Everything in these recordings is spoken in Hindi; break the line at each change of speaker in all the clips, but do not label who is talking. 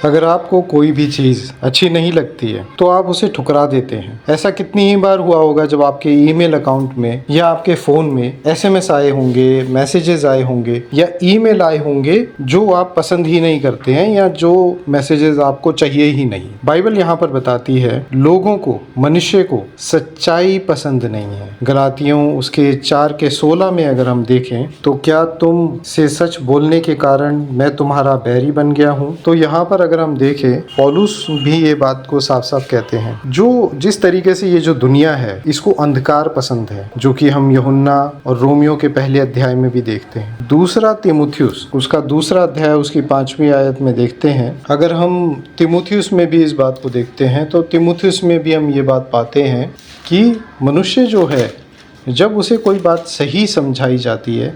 अगर आपको कोई भी चीज़ अच्छी नहीं लगती है तो आप उसे ठुकरा देते हैं। ऐसा कितनी ही बार हुआ होगा जब आपके ईमेल अकाउंट में या आपके फ़ोन में एसएमएस आए होंगे, मैसेजेस आए होंगे या ईमेल आए होंगे जो आप पसंद ही नहीं करते हैं या जो मैसेजेस आपको चाहिए ही नहीं। बाइबल यहाँ पर बताती है लोगों को, मनुष्य को सच्चाई पसंद नहीं है। गलातियों उसके 4:16 में अगर हम देखें तो क्या तुम से सच बोलने के कारण मैं तुम्हारा बैरी बन गया हूँ। तो यहाँ पर अगर हम देखें पौलुस भी ये बात को साफ साफ कहते हैं, जो जिस तरीके से ये जो दुनिया है इसको अंधकार पसंद है, जो कि हम यूहन्ना और रोमियो के पहले अध्याय में भी देखते हैं। दूसरा तीमुथियुस उसका दूसरा अध्याय उसकी 5वीं आयत में देखते हैं। अगर हम तीमुथियुस में भी इस बात को देखते हैं तो तीमुथियुस में भी हम ये बात पाते हैं कि मनुष्य जो है जब उसे कोई बात सही समझाई जाती है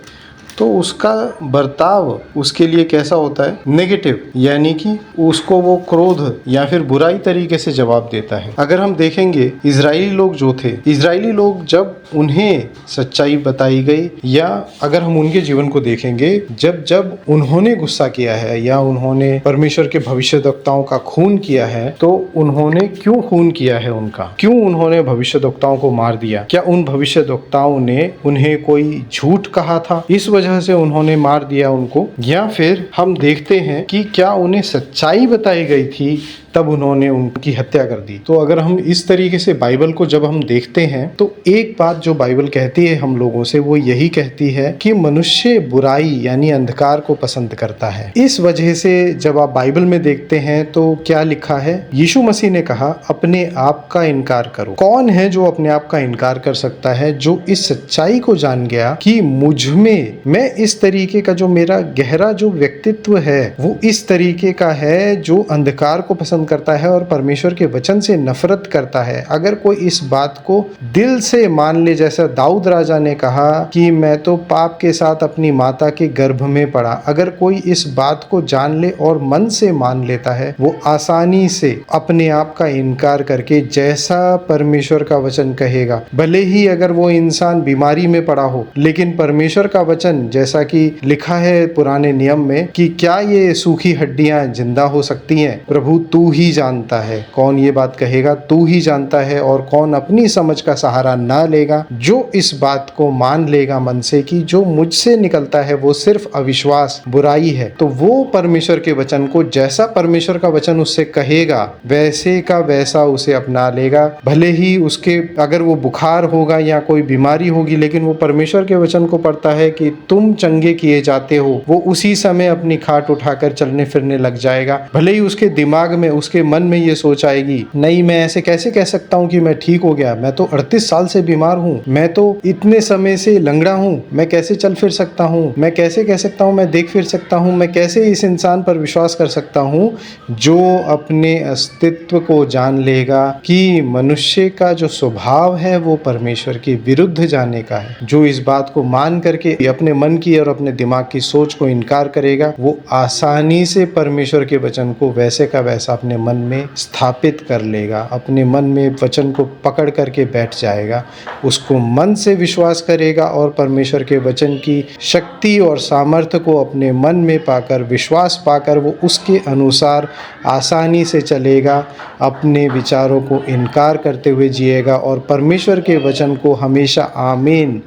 तो उसका बर्ताव उसके लिए कैसा होता है, नेगेटिव, यानी कि उसको वो क्रोध या फिर बुराई तरीके से जवाब देता है। अगर हम देखेंगे इजरायली लोग जो थे, इजरायली लोग जब उन्हें सच्चाई बताई गई या अगर हम उनके जीवन को देखेंगे, जब जब उन्होंने गुस्सा किया है या उन्होंने परमेश्वर के भविष्यद्वक्ताओं का खून किया है तो उन्होंने क्यों खून किया है उनका, क्यों उन्होंने भविष्यद्वक्ताओं को मार दिया? क्या उन भविष्यद्वक्ताओं ने उन्हें कोई झूठ कहा था इस वजह से उन्होंने मार दिया उनको, या फिर हम देखते हैं कि क्या उन्हें सच्चाई बताई गई थी तब उन्होंने उनकी हत्या कर दी? तो अगर हम इस तरीके से बाइबल को जब हम देखते हैं तो एक बात जो बाइबल कहती है हम लोगों से वो यही कहती है कि मनुष्य बुराई यानी अंधकार को पसंद करता है। इस वजह से जब आप बाइबल में देखते हैं तो क्या लिखा है, यीशु मसीह ने कहा अपने आप का इनकार करो। कौन है जो अपने आप का इनकार कर सकता है? जो इस सच्चाई को जान गया कि मुझ में, मैं इस तरीके का जो मेरा गहरा जो व्यक्तित्व है वो इस तरीके का है जो अंधकार को पसंद करता है और परमेश्वर के वचन से नफरत करता है। अगर कोई इस बात को दिल से मान ले, जैसा दाऊद राजा ने कहा कि मैं तो पाप के साथ अपनी माता के गर्भ में पड़ा, अगर कोई इस बात को जान ले और मन से मान लेता है वो आसानी से अपने आप का इनकार करके जैसा परमेश्वर का वचन कहेगा, भले ही अगर वो इंसान बीमारी में पड़ा हो, लेकिन परमेश्वर का वचन जैसा कि लिखा है पुराने नियम में कि क्या ये सूखी हड्डियां जिंदा हो सकती हैं? प्रभु तू ही जानता है। कौन ये बात कहेगा? तू ही जानता है। और कौन अपनी समझ का सहारा ना लेगा? जो इस बात को मान लेगा मन से कि जो मुझसे निकलता है वो सिर्फ अविश्वास, बुराई है, तो वो परमेश्वर के वचन को जैसा परमेश्वर का वचन उससे कहेगा वैसे का वैसा उसे अपना लेगा। भले ही उसके अगर वो बुखार होगा या कोई बीमारी होगी, लेकिन वो परमेश्वर के वचन को पढ़ता है कि तुम चंगे किए जाते हो, वो उसी समय अपनी खाट उठाकर चलने फिरने लग जाएगा। भले ही उसके दिमाग में, उसके मन में ये सोच आएगी, नहीं मैं ऐसे कैसे कह सकता हूँ कि मैं ठीक हो गया, मैं तो 38 साल से बीमार हूँ, मैं तो इतने समय से लंगड़ा हूँ, मैं कैसे चल फिर सकता हूँ, मैं कैसे कह सकता हूँ मैं देख फिर सकता हूँ, मैं कैसे इस इंसान पर विश्वास कर सकता हूँ? जो अपने अस्तित्व को जान लेगा कि मनुष्य का जो स्वभाव है वो परमेश्वर के विरुद्ध जाने का है, जो इस बात को मान करके अपने मन की और अपने दिमाग की सोच को इनकार करेगा, वो आसानी से परमेश्वर के वचन को वैसे का वैसा अपने मन में स्थापित कर लेगा, अपने मन में वचन को पकड़ करके बैठ जाएगा, उसको मन से विश्वास करेगा और परमेश्वर के वचन की शक्ति और सामर्थ्य को अपने मन में पाकर, विश्वास पाकर वो उसके अनुसार आसानी से चलेगा, अपने विचारों को इनकार करते हुए जिएगा और परमेश्वर के वचन को हमेशा आमीन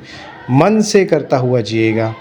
मन से करता हुआ जिएगा।